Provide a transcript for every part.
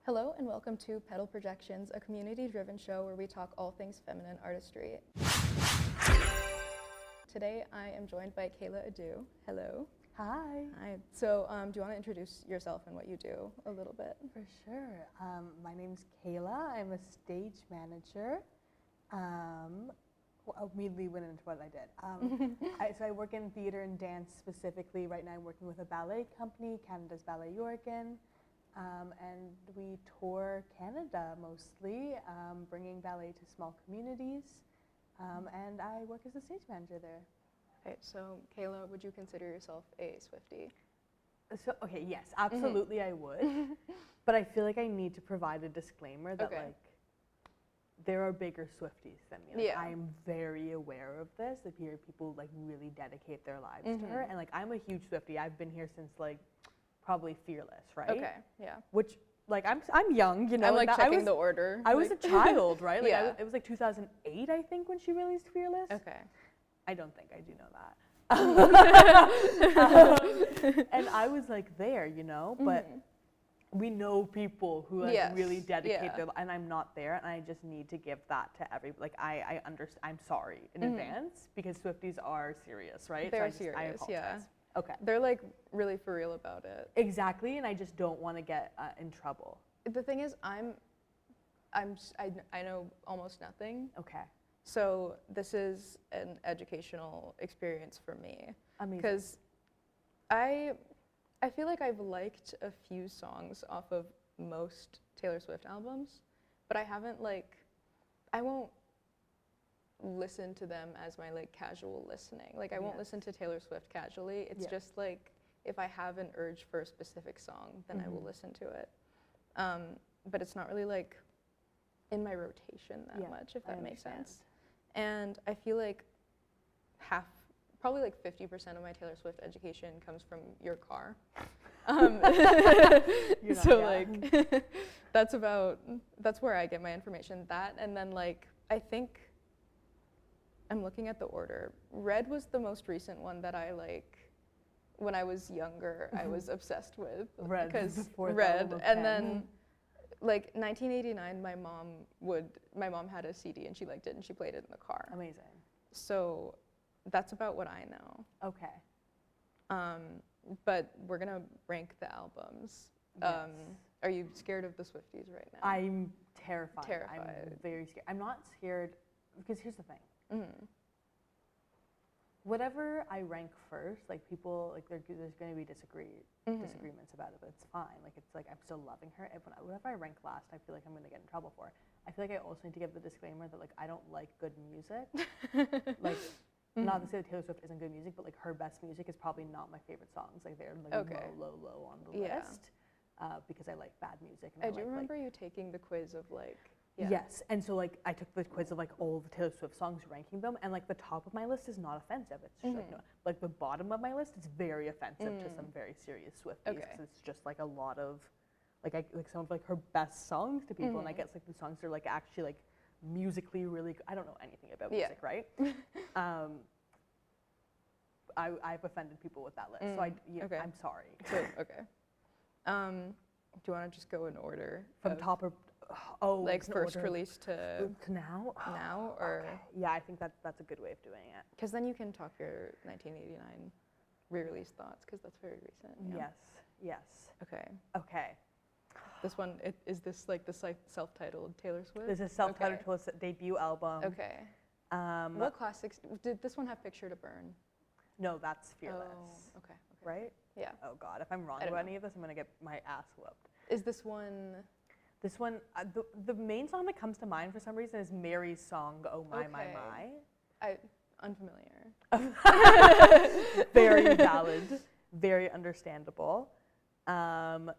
Hello and welcome to Petal Projections, a community-driven show where we talk all things feminine artistry. Today I am joined by Kayla Ado. Hello. Hi. Hi. So do you want to introduce yourself and what you do a little bit? For sure. My name's Kayla. I'm a stage manager. I'll immediately went into what I did. So I work in theater and dance specifically. Right now I'm working with a ballet company, Canada's Ballet Yorkin. And we tour Canada mostly, bringing ballet to small communities, and I work as a stage manager there. Okay, so Kayla, would you consider yourself a Swiftie? So, okay, yes, absolutely I would, but I feel like I need to provide a disclaimer that like, there are bigger Swifties than me. Like, I am very aware of this, that people like really dedicate their lives to her, and like I'm a huge Swiftie. I've been here since like, probably Fearless, right? Okay, yeah. Which, like, I'm young, you know. I'm like checking the order. I was a child, right? Like, Yeah. It was like 2008, I think, when she released Fearless. Okay. I don't think I do know that. And I was like there, you know, but we know people who like really dedicate their, and I'm not there, and I just need to give that to like I understand. I'm sorry in advance because Swifties are serious, right? They're so serious, I apologize. Okay. They're like really for real about it. Exactly, and I just don't want to get in trouble. The thing is, I know almost nothing. Okay. So this is an educational experience for me. Amazing. Because I feel like I've liked a few songs off of most Taylor Swift albums, but I haven't I won't listen to them as my like casual listening. Like I won't listen to Taylor Swift casually. It's just like if I have an urge for a specific song, then I will listen to it. But it's not really like in my rotation that much, if that makes sense. And I feel like probably like 50% of my Taylor Swift education comes from your car. So like that's where I get my information. That, and then like I think I'm looking at the order. Red was the most recent one that I like when I was younger. I was obsessed with because Red, and then like 1989, my mom had a CD and she liked it and she played it in the car. Amazing. So that's about what I know. Okay. But we're gonna rank the albums. Yes. Are you scared of the Swifties right now? I'm terrified. Terrified. I'm very scared. I'm not scared because here's the thing. Whatever I rank first, like people, like there's going to be disagreements about it, but it's fine. Like it's like I'm still loving her. And whatever I rank last, I feel like I'm going to get in trouble for. I feel like I also need to give the disclaimer that like I don't like good music. Like not to say that Taylor Swift isn't good music, but like her best music is probably not my favorite songs. Like they're like low on the list because I like bad music. And I do remember you taking the quiz of like. Yeah. Yes, and so like I took the quiz of like all the Taylor Swift songs, ranking them, and like the top of my list is not offensive. It's just like, no, like the bottom of my list is very offensive to some very serious Swifties because it's just like a lot of like some of like her best songs to people, and I guess like the songs are like actually like musically really. I don't know anything about music, right? I've offended people with that list, so I'm sorry. So, okay. Do you want to just go in order from top or? Like first release to now? Now, or? Okay. Yeah, I think that's a good way of doing it. Because then you can talk your 1989 re-release thoughts, because that's very recent. Yeah? Yes. Okay. This one, is this like the self-titled Taylor Swift? This is self-titled debut album. Okay. What classics, did this one have Picture to Burn? No, that's Fearless. Oh, okay. Right? Yeah. Oh God, if I'm wrong about any of this, I'm gonna get my ass whooped. Is this one? This one, the main song that comes to mind for some reason is Mary's song, Oh My, My, My. Unfamiliar. Very valid, very understandable. Taylor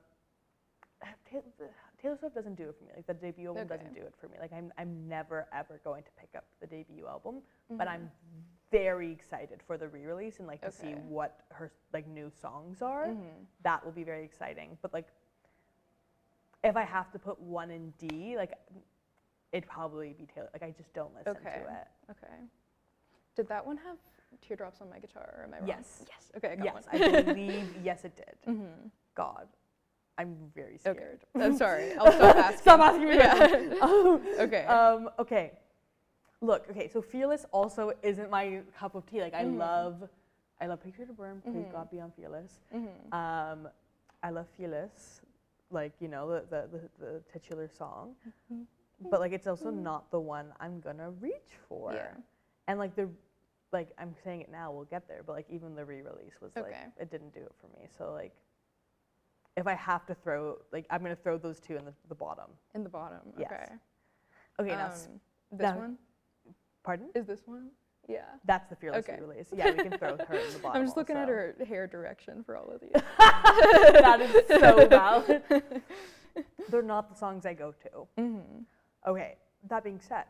Swift doesn't do it for me. Like the debut album doesn't do it for me. Like I'm never ever going to pick up the debut album, but I'm very excited for the re-release and like to see what her like new songs are. That will be very exciting. But like, if I have to put one in D, like, it'd probably be Taylor. Like, I just don't listen to it. Okay. Did that one have Teardrops on My Guitar, or am I wrong? Yes. Yes. Okay, I got one. I believe, yes, it did. God. I'm very Okay. scared. I'm sorry. I'll stop asking. Stop asking me Yeah. questions. Okay. Okay. Look, okay, so Fearless also isn't my cup of tea. Like, I love Picture to Burn, Please God Be on Fearless. I love Fearless, like, you know, the titular song. But, like, it's also not the one I'm gonna reach for. Yeah. And, like, I'm saying it now, we'll get there, but, like, even the re-release was, like, it didn't do it for me. So, like, if I have to throw, like, I'm gonna throw those two in the bottom. In the bottom, Yes. okay. Okay, now, this one? Pardon? Is this one? Yeah. That's the Fearless re-release. Yeah, we can throw her in the bottom. I'm just looking also. at her hair direction for all of these. That is so valid. They're not the songs I go to. Okay, that being said,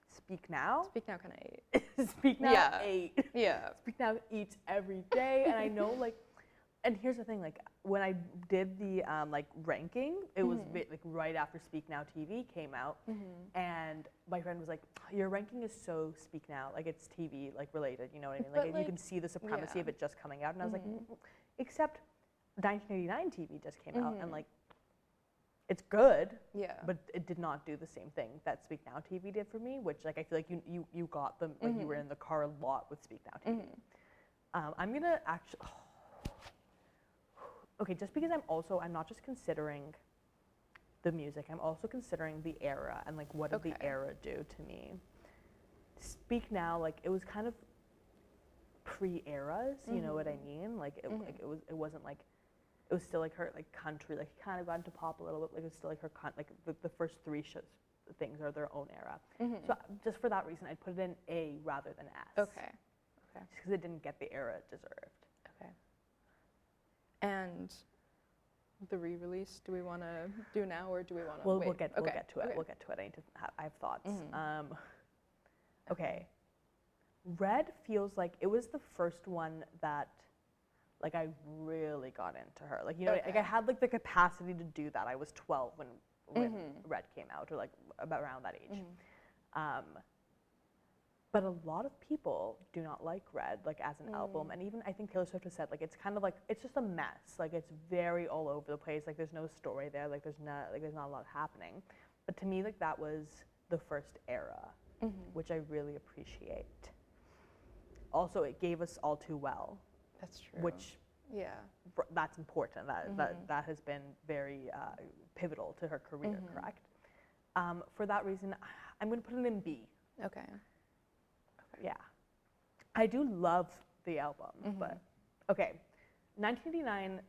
Speak Now. Speak Now kind of ate. Speak Now ate. Yeah. Speak Now eats every day, and I know, like, and here's the thing, like, when I did the like ranking, it was like right after Speak Now TV came out, and my friend was like, "Your ranking is so Speak Now, like it's TV like related, you know what I mean? Like, you can see the supremacy of it just coming out." And I was like, "Except 1989 TV just came out, and like, it's good, but it did not do the same thing that Speak Now TV did for me, which like I feel like you got them, like you were in the car a lot with Speak Now TV. I'm gonna actually." Okay, just because I'm not just considering the music, I'm also considering the era and like what did the era do to me. Speak Now, like it was kind of pre-eras, you know what I mean? Like it wasn't like, it was still like her like country, like kind of got into pop a little bit, like it was still like her like the first three things are their own era. So just for that reason, I'd put it in A rather than S. Okay. Just because it didn't get the era it deserved. Okay. And the re-release, do we want to do now or do we want to wait? We'll get to it. We'll get to it. I have thoughts. Okay. Red feels like it was the first one that, like, I really got into her. Like, you know, like I had like the capacity to do that. I was 12 when Red came out, or like about around that age. But a lot of people do not like Red, like as an album, and even I think Taylor Swift has said, like it's kind of like it's just a mess. Like it's very all over the place. Like there's no story there. Like there's not a lot happening. But to me, like that was the first era, which I really appreciate. Also, it gave us All Too Well. That's true. Which that's important. That has been very pivotal to her career. Correct. For that reason, I'm going to put it in B. Okay. Yeah, I do love the album, but okay, 1989,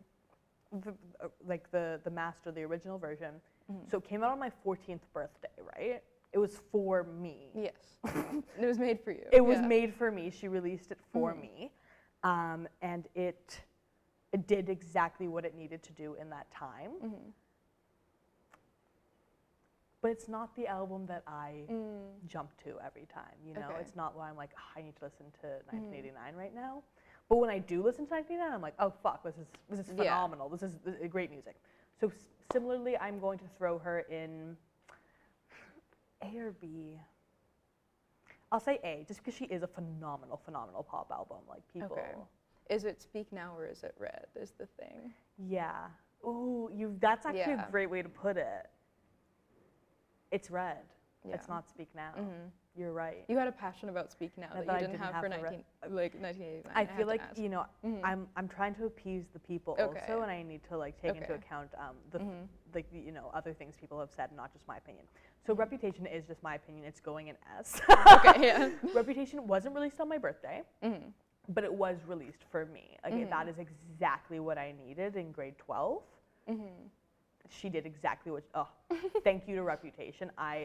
like the master, the original version. So it came out on my 14th birthday, right? It was for me. Yes, it was made for you. It was made for me. She released it for me, and it did exactly what it needed to do in that time. But it's not the album that I jump to every time, you know? It's not why I'm like, oh, I need to listen to 1989 right now. But when I do listen to 1989, I'm like, oh, fuck, this is phenomenal. This is great music. So similarly, I'm going to throw her in A or B. I'll say A, just because she is a phenomenal, phenomenal pop album. Like, people... Okay. Is it Speak Now or is it Red is the thing? Yeah. Ooh, that's actually a great way to put it. It's Red. Yeah. It's not Speak Now. You're right. You had a passion about Speak Now that you didn't have for 1989. I feel like, you know, I'm trying to appease the people also, and I need to like take into account like, you know, other things people have said, not just my opinion. So Reputation is just my opinion. It's going in S. Reputation wasn't released on my birthday, but it was released for me. Like that is exactly what I needed in grade 12. She did exactly what. Oh, thank you to Reputation. I'm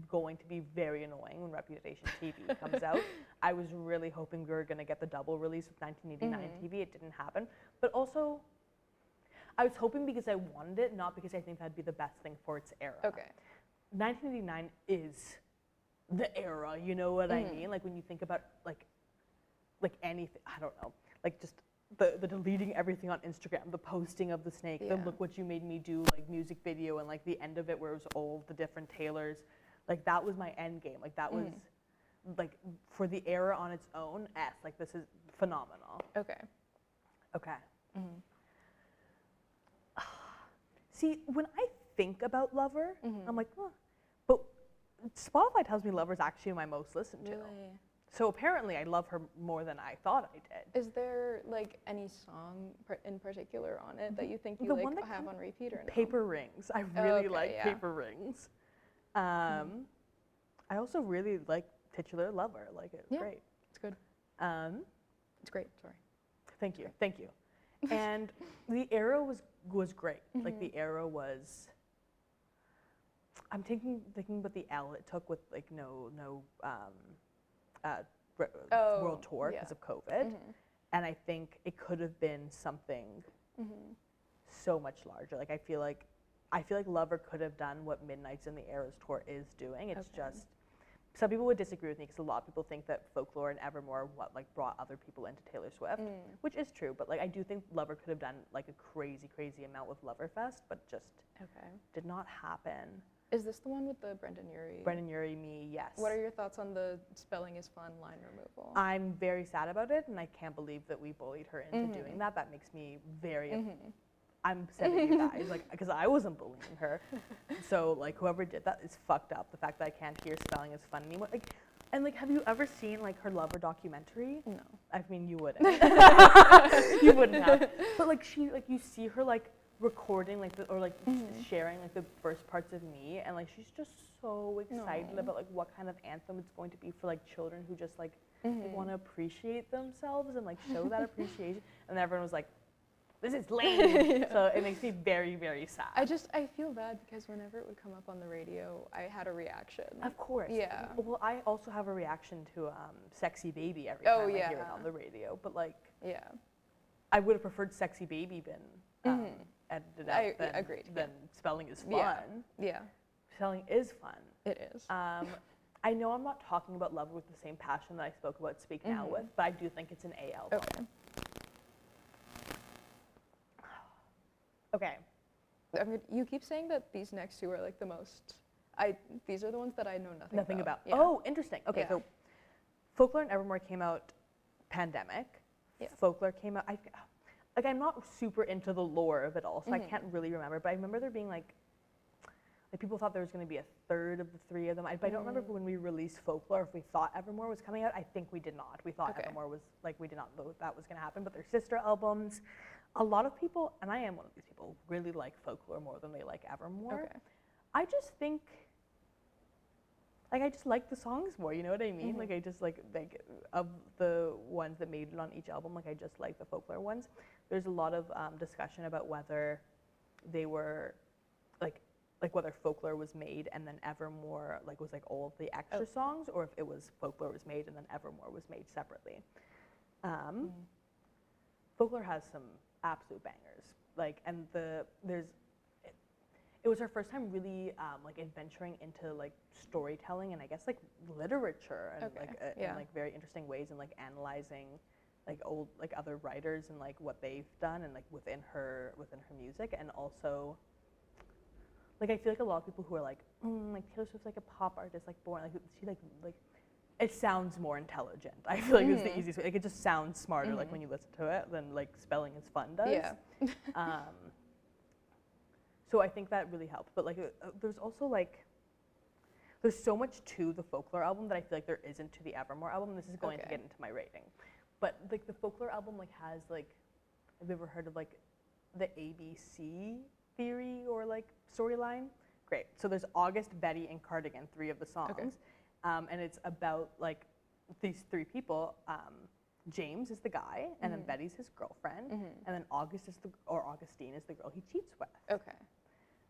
going to be very annoying when Reputation TV comes out. I was really hoping we were going to get the double release with 1989 TV. It didn't happen. But also, I was hoping because I wanted it, not because I think that'd be the best thing for its era. 1989 is the era. You know what I mean? Like when you think about like anything. I don't know. Like just. The deleting everything on Instagram, the posting of the snake, the Look What You Made Me Do like music video, and like the end of it where it was all the different Taylors, like that was my end game. Like that was like for the era on its own, S. Like this is phenomenal. Okay. See, when I think about Lover, I'm like, huh. But Spotify tells me Lover's actually my most listened to. Really? So apparently I love her more than I thought I did. Is there like any song in particular on it that you think you The like one that have on repeat or no? Paper Rings. I really Okay, like yeah. Paper Rings. I also really like Titular Lover. Like it's great. It's good. It's great. Sorry. Thank you. Thank you. And the era was great. Like the era was. I'm thinking about the L it took with like no world tour because of COVID, and I think it could have been something so much larger. Like I feel like Lover could have done what Midnights in the Eras tour is doing. It's just some people would disagree with me because a lot of people think that Folklore and Evermore brought other people into Taylor Swift, which is true. But like I do think Lover could have done like a crazy amount with Loverfest, but just did not happen. Is this the one with the Brendan Urie? Brendan Urie, me, yes. What are your thoughts on the spelling is fun line removal? I'm very sad about it, and I can't believe that we bullied her into doing that. That makes me very. I'm upset at you guys, like, because I wasn't bullying her. So, like, whoever did that is fucked up. The fact that I can't hear spelling is fun anymore. Like, and like, have you ever seen like her Lover documentary? No. I mean, you wouldn't. You wouldn't have. But like, you see her like recording like sharing like the first parts of Me, and like she's just so excited about like what kind of anthem it's going to be for like children who just like want to appreciate themselves and like show that appreciation, and everyone was like, this is lame. So it makes me very sad. I feel bad because whenever it would come up on the radio, I had a reaction. Of course. Yeah. Well, I also have a reaction to Sexy Baby every time I hear it on the radio, but like I would have preferred Sexy Baby been edited out than Spelling is Fun. Yeah. Spelling is fun. It is. I know I'm not talking about Lover with the same passion that I spoke about Speak Now with, but I do think it's an A album. Okay. I mean, you keep saying that these next two are like the most. These are the ones that I know nothing about. Yeah. Oh, interesting. Okay, so Folklore and Evermore came out pandemic. Yeah. Folklore came out. I'm not super into the lore of it all, so I can't really remember. But I remember there being like people thought there was going to be a third of the three of them. But I don't remember when we released Folklore if we thought Evermore was coming out. I think we did not. We thought Evermore was we did not know that was going to happen. But they're sister albums. A lot of people, and I am one of these people, really like Folklore more than they like Evermore. Okay. I just think, I just like the songs more, you know what I mean? Like, I just like of the ones that made it on each album, I just like the Folklore ones. There's a lot of discussion about whether they were, whether Folklore was made and then Evermore, was all of the extra songs, or if it was Folklore was made and then Evermore was made separately. Folklore has some absolute bangers, and it was her first time really adventuring into storytelling and I guess literature and in very interesting ways, and analyzing old other writers and what they've done and within her music. And also I feel a lot of people who are Taylor Swift's a pop artist, born she it sounds more intelligent. I feel it's the easiest way. It just sounds smarter when you listen to it than Spelling is Fun does. Yeah. So I think that really helped. But there's also there's so much to the Folklore album that I feel there isn't to the Evermore album. This is going to get into my rating. But the Folklore album has have you ever heard of the ABC theory or storyline? Great. So there's August, Betty, and Cardigan, 3 of the songs. Okay. And it's about these 3 people. James is the guy, and then Betty's his girlfriend, and then Augustine is the girl he cheats with. Okay.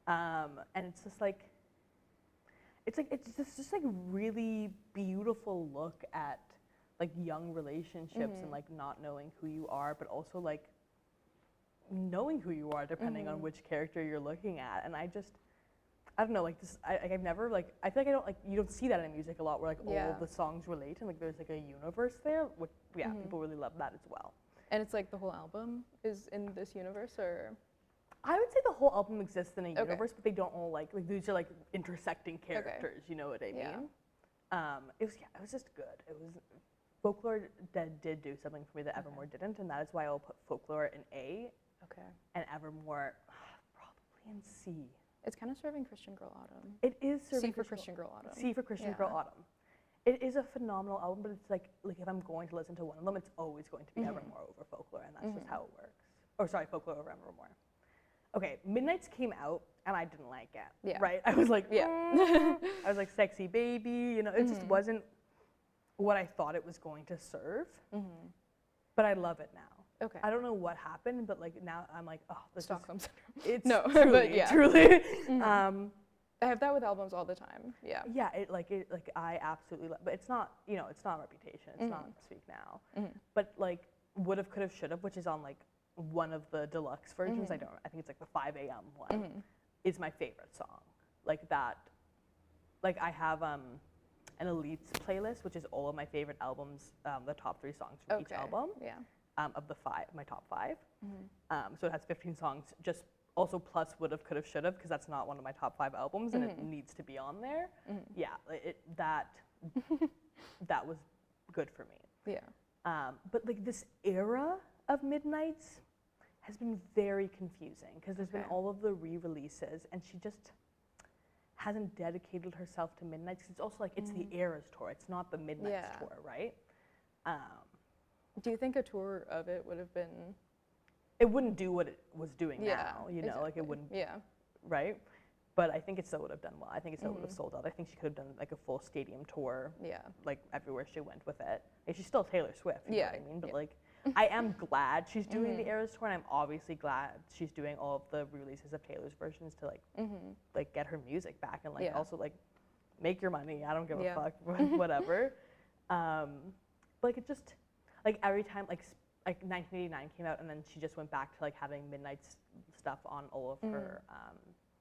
And it's just it's just really beautiful look at young relationships and not knowing who you are, but also knowing who you are depending on which character you're looking at. And I don't know, I've never, I feel I don't, you don't see that in music a lot where, all of the songs relate and, there's, a universe there, which, people really love that as well. And it's, the whole album is in this universe, or? I would say the whole album exists in a universe, but they don't all, these are, intersecting characters, you know what I mean? It was just good. It was, Folklore did do something for me that Evermore didn't, and that is why I'll put Folklore in A. Okay. And Evermore, probably and C. It's kind of serving Christian Girl Autumn. It is serving C for Christian Girl Autumn. C for Christian Girl Autumn. It is a phenomenal album, but it's like if I'm going to listen to one of them, it's always going to be Evermore over Folklore, and that's just how it works. Or sorry, Folklore over Evermore. Okay, Midnight's came out, and I didn't like it. Yeah. Right? I was like, I was like, sexy baby, you know, it just wasn't what I thought it was going to serve. But I love it now. Okay. I don't know what happened, but like now I'm like, oh, this Stockholm Syndrome. It's No, truly, but yeah. truly. I have that with albums all the time. Yeah. Yeah, I absolutely love, but it's not, you know, it's not Reputation, it's not Speak Now, but like Would've, Could've, Should've, which is on like one of the deluxe versions. I think it's like the 5 a.m. one, is my favorite song. Like that, like I have an Elites playlist, which is all of my favorite albums, the top 3 songs from each album. Yeah. Of the 5, my top 5. So it has 15 songs, just also plus Would've, Could've, Should've, because that's not one of my top 5 albums, and it needs to be on there. Yeah, that was good for me. Yeah. But like this era of Midnight's has been very confusing, because there's been all of the re-releases, and she just hasn't dedicated herself to Midnight's. It's also like it's the Eras tour, it's not the Midnight's tour, right? Do you think a tour of it would have been? It wouldn't do what it was doing now, you know, exactly. like it wouldn't, Yeah. right? But I think it still would have done well. I think it still would have sold out. I think she could have done like a full stadium tour, like everywhere she went with it. Like, she's still Taylor Swift, you know what I mean? But like, I am glad she's doing the Eras tour, and I'm obviously glad she's doing all of the releases of Taylor's versions to like get her music back, and like also like make your money. I don't give a fuck, whatever. Like it just, like every time like 1989 came out, and then she just went back to like having Midnight's stuff on all of her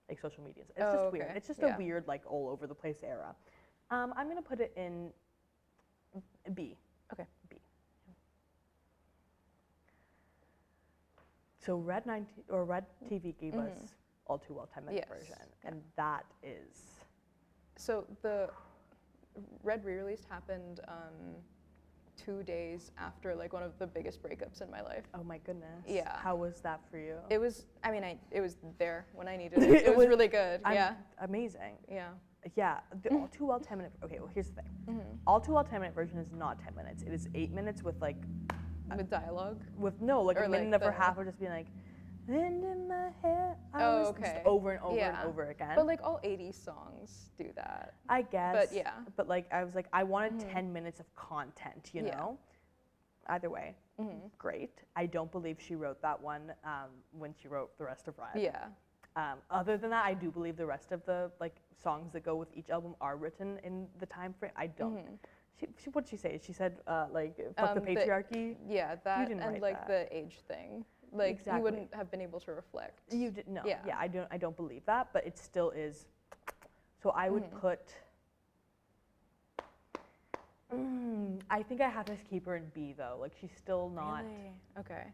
like social medias. It's just weird. It's just a weird like all over the place era. I'm gonna put it in B. Okay. B. So Red TV gave us All Too Well 10-minute version, and that is. So the Red re-release happened 2 days after like one of the biggest breakups in my life. Oh my goodness. Yeah. How was that for you? It was. I mean, it was there when I needed it. It was really good. Amazing. Yeah. Yeah. The All Too Well 10-minute. Okay. Well, here's the thing. All Too Well 10-minute version is not 10 minutes. It is 8 minutes with like. With dialogue. With no, like or a minute of her half of just being like, wind in my hair. Just over and over and over again. But like all 80s songs do that. I guess. But yeah. But like I was like, I wanted 10 minutes of content, you know? Either way, great. I don't believe she wrote that one when she wrote the rest of Red. Yeah. Other than that, I do believe the rest of the like songs that go with each album are written in the time frame. I don't. What did she say? She said like fuck the patriarchy. That and like the age thing. Like you wouldn't have been able to reflect. You did no. Yeah. I don't believe that, but it still is. So I would put. I think I have to keep her in B though. Like she's still not. Really? Okay.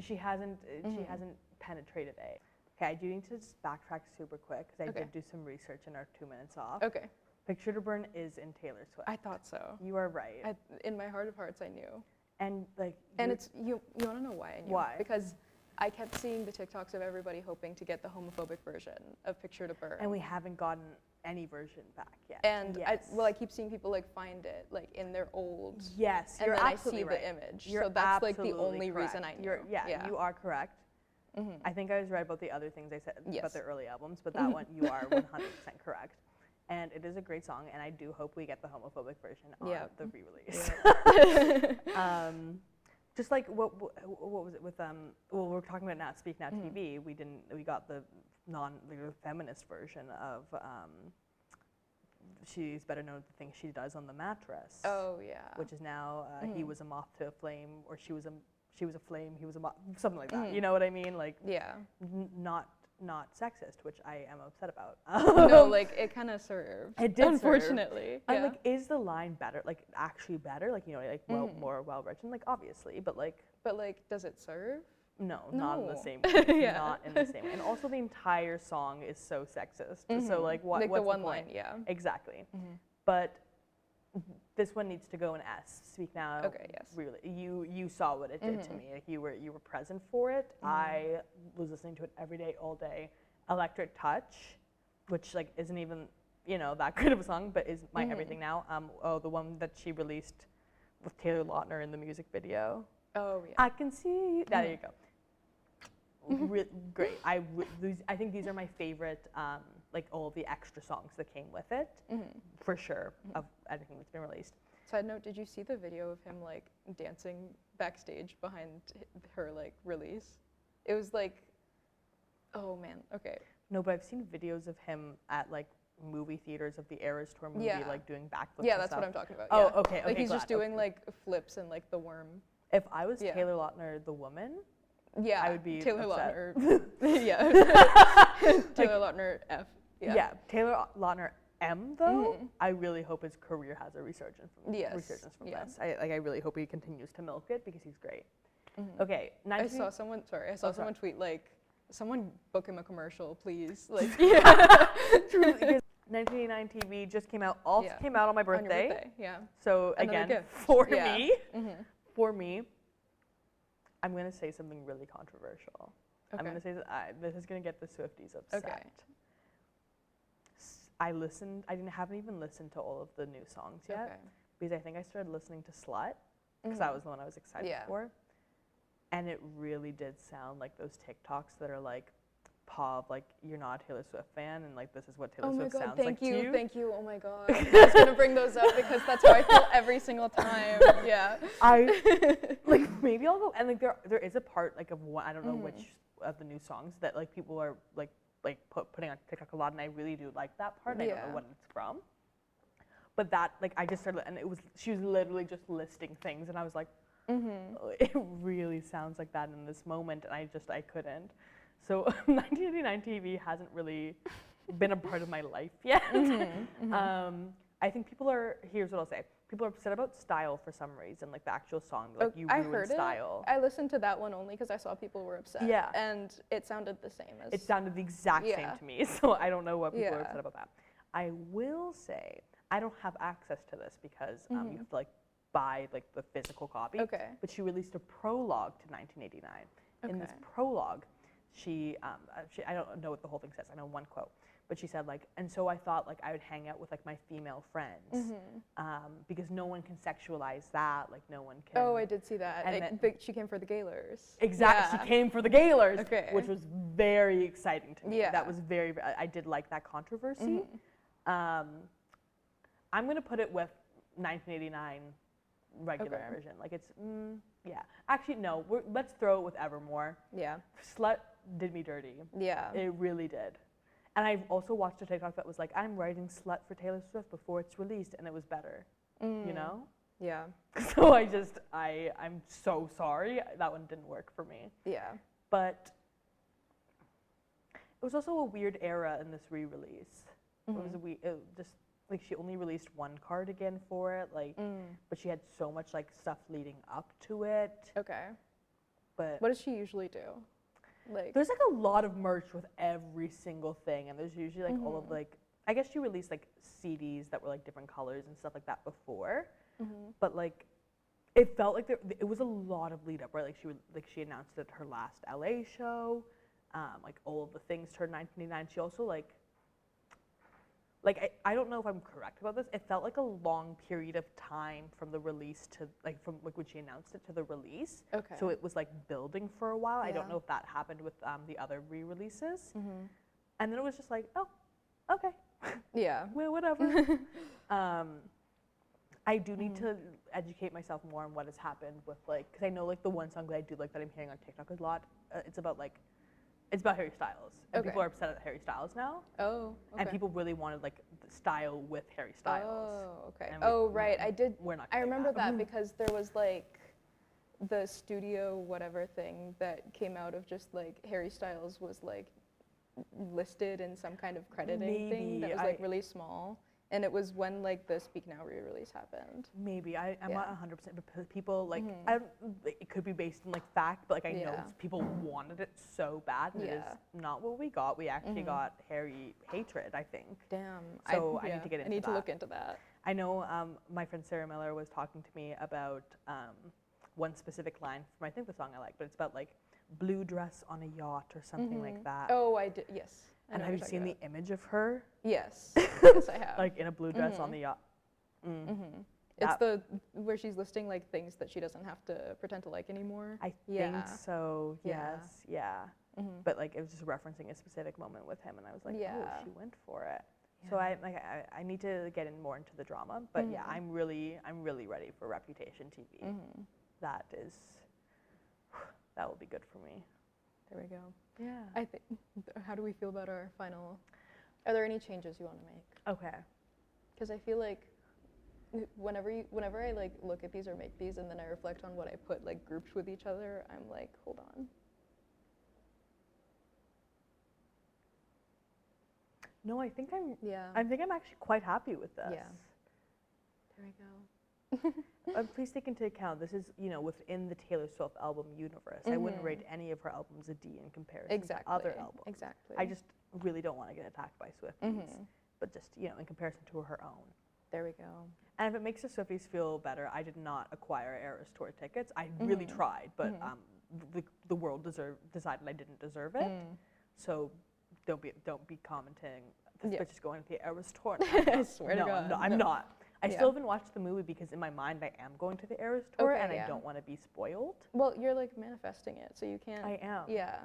She hasn't. She hasn't penetrated A. Okay, I do need to just backtrack super quick because I did do some research in our 2 minutes off. Okay. Picture to Burn is in Taylor Swift. I thought so. You are right. In my heart of hearts, I knew. And like. And it's you. You want to know why I knew? Why? Because I kept seeing the TikToks of everybody hoping to get the homophobic version of Picture to Burn. And we haven't gotten any version back yet. And I keep seeing people like find it like in their old. Yes, and you're then absolutely I see right. the image. You're so that's like the absolutely only correct. reason I knew. You are correct. I think I was right about the other things I said about the early albums, but that one you are 100% correct. And it is a great song, and I do hope we get the homophobic version on the re-release. Just like what was it with well, we're talking about now Speak Now TV. We got the feminist version of she's better known for the things she does on the mattress. Oh yeah. Which is now he was a moth to a flame, or she was a flame, he was a moth, something like that. You know what I mean? Like not sexist, which I am upset about. No, like it kind of served. It did, unfortunately. And like, is the line better? Like actually better? Like like more well written? Like obviously, but like does it serve? No, not in the same way. Not in the same way. And also the entire song is so sexist. So like what's the one the point? line, Exactly. But this one needs to go in S. Speak Now. Okay, yes. Really, you saw what it did to me. Like you were present for it. I was listening to it every day, all day, Electric Touch, which like isn't even, you know, that good of a song, but is my everything now. The one that she released with Taylor Lautner in the music video. Oh yeah. I can see you. There you go. Great. I think these are my favorite, like all the extra songs that came with it, for sure, of anything that's been released. Side note, did you see the video of him like dancing backstage behind her like release? It was like, oh man, okay. No, but I've seen videos of him at like movie theaters of the Eras Tour movie, like doing backflips. Yeah, and that's stuff. what I'm talking about. Oh, yeah. okay. Like he's just doing like flips and like the worm. If I was Taylor Lautner, the woman, yeah, I would be Taylor upset. Lautner. Yeah. Taylor Lautner F. Yeah. Taylor Lautner M though. I really hope his career has a resurgence from this. I really hope he continues to milk it because he's great. Okay. I saw someone tweet like, someone book him a commercial, please. Like, 1989 TV just came out. Came out on my birthday. On your birthday, yeah. So Another again, gift. for me, I'm gonna say something really controversial. Okay. I'm gonna say that this is gonna get the Swifties upset. Okay. I haven't even listened to all of the new songs yet because I think I started listening to Slut because that was the one I was excited for, and it really did sound like those TikToks that are like, Pav, like you're not a Taylor Swift fan, and like this is what Taylor Swift sounds like to you. Thank you. Oh my god, I was gonna bring those up because that's how I feel every single time. Yeah. I like maybe I'll go and like there is a part like of one, I don't know which of the new songs that like people are like putting on TikTok a lot, and I really do like that part. And I don't know what it's from, but that like I just started, and she was literally just listing things, and I was like, it really sounds like that in this moment, and I couldn't. So 1989 TV hasn't really been a part of my life yet. I think here's what I'll say. People are upset about style for some reason, like the actual song, like you ruined style. I listened to that one only because I saw people were upset. Yeah. And it sounded the same as. It sounded the exact same to me, so I don't know what people are upset about that. I will say, I don't have access to this because you have to like buy like the physical copy. Okay. But she released a prologue to 1989. In this prologue, she I don't know what the whole thing says. I know one quote, but she said like, and so I thought like I would hang out with like my female friends, because no one can sexualize that. Like no one can. Oh, I did see that. And she came for the gaylers. Exactly, she came for the gaylers, which was very exciting to me. Yeah. That was I did like that controversy. I'm gonna put it with 1989 regular version. Like it's Actually, no. Let's throw it with Evermore. Yeah. Slut did me dirty. Yeah. It really did. And I've also watched a TikTok that was like, I'm writing Slut for Taylor Swift before it's released, and it was better. You know? Yeah. So I'm so sorry. That one didn't work for me. Yeah. But it was also a weird era in this re-release. It just like she only released one cardigan for it, like, but she had so much like stuff leading up to it. Okay. But what does she usually do? Like, there's like a lot of merch with every single thing, and there's usually like all of like, I guess she released like CDs that were like different colors and stuff like that before, but like it felt like it was a lot of lead up, right? Like she announced at her last LA show, like all of the things to her 1989. She also like I don't know if I'm correct about this. It felt like a long period of time from the release to from when she announced it to the release. Okay. So it was like building for a while. Yeah. I don't know if that happened with the other re-releases. And then it was just like, oh, okay. Yeah. Well, whatever. I do need to educate myself more on what has happened with because I know like the one song that I do like that I'm hearing on TikTok a lot. It's about Harry Styles. And people are upset at Harry Styles now. Oh, okay. And people really wanted like the style with Harry Styles. Oh, okay. Right. I remember that because there was like the studio whatever thing that came out of just like Harry Styles was like listed in some kind of crediting thing that was like really small. And it was when like the Speak Now re-release happened. Maybe I'm not 100%, but people like it could be based in like fact, but like I know people wanted it so bad, and it is not what we got. We actually got Harry hatred, I think. Damn. So I need to get into that. I need to look into that. I know my friend Sarah Miller was talking to me about one specific line from I think the song I like, but it's about like blue dress on a yacht or something like that. Oh, I did. Yes. And have you seen the image of her? Yes. Yes, I have. Like in a blue dress on the yacht. It's the where she's listing like things that she doesn't have to pretend to like anymore. I think so. Yes. Yeah. But like it was just referencing a specific moment with him, and I was like, oh, she went for it. Yeah. So I need to get in more into the drama. But yeah, I'm really ready for Reputation TV. That will be good for me. There we go. Yeah. I think. How do we feel about our final? Are there any changes you want to make? Okay. Because I feel like whenever I like look at these or make these, and then I reflect on what I put like grouped with each other, I'm like, hold on. No, I think I'm actually quite happy with this. Yeah. There we go. Please take into account this is, within the Taylor Swift album universe. I wouldn't rate any of her albums a D in comparison to other albums. Exactly. I just really don't want to get attacked by Swifties, but just, in comparison to her own. There we go. And if it makes the Swifties feel better, I did not acquire Eras Tour tickets. I really tried, but the world decided I didn't deserve it. So don't be commenting. This bitch is going to the Eras Tour. I swear to God. No, I'm not. I still haven't watched the movie because in my mind I am going to the Eras Tour and I don't want to be spoiled. Well, you're like manifesting it, so you can't. I am. Yeah.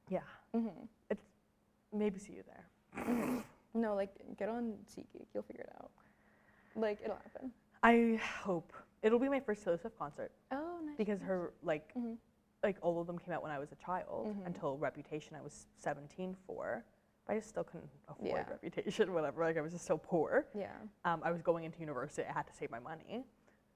Yeah. It's maybe see you there. No, like get on SeatGeek. You'll figure it out. Like it'll happen. I hope it'll be my first Taylor Swift concert. Oh, nice. Because her like all of them came out when I was a child until Reputation I was 17 for. But I just still couldn't afford Reputation, whatever. Like I was just so poor. Yeah. I was going into university. I had to save my money.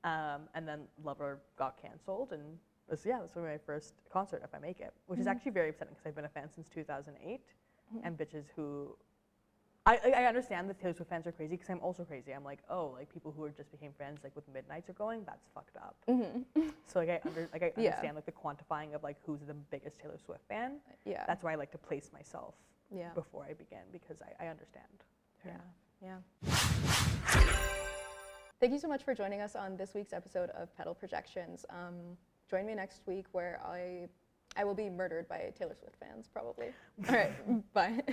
And then Lover got canceled, and this will be my first concert if I make it, which is actually very upsetting because I've been a fan since 2008, and bitches who. I understand that Taylor Swift fans are crazy because I'm also crazy. I'm like, oh, like people who just became friends like with Midnights are going, that's fucked up. So like I understand like the quantifying of like who's the biggest Taylor Swift fan. Yeah. That's why I like to place myself before I begin because I understand. Yeah. Thank you so much for joining us on this week's episode of Petal Projections. Join me next week where I will be murdered by Taylor Swift fans probably. All right, bye.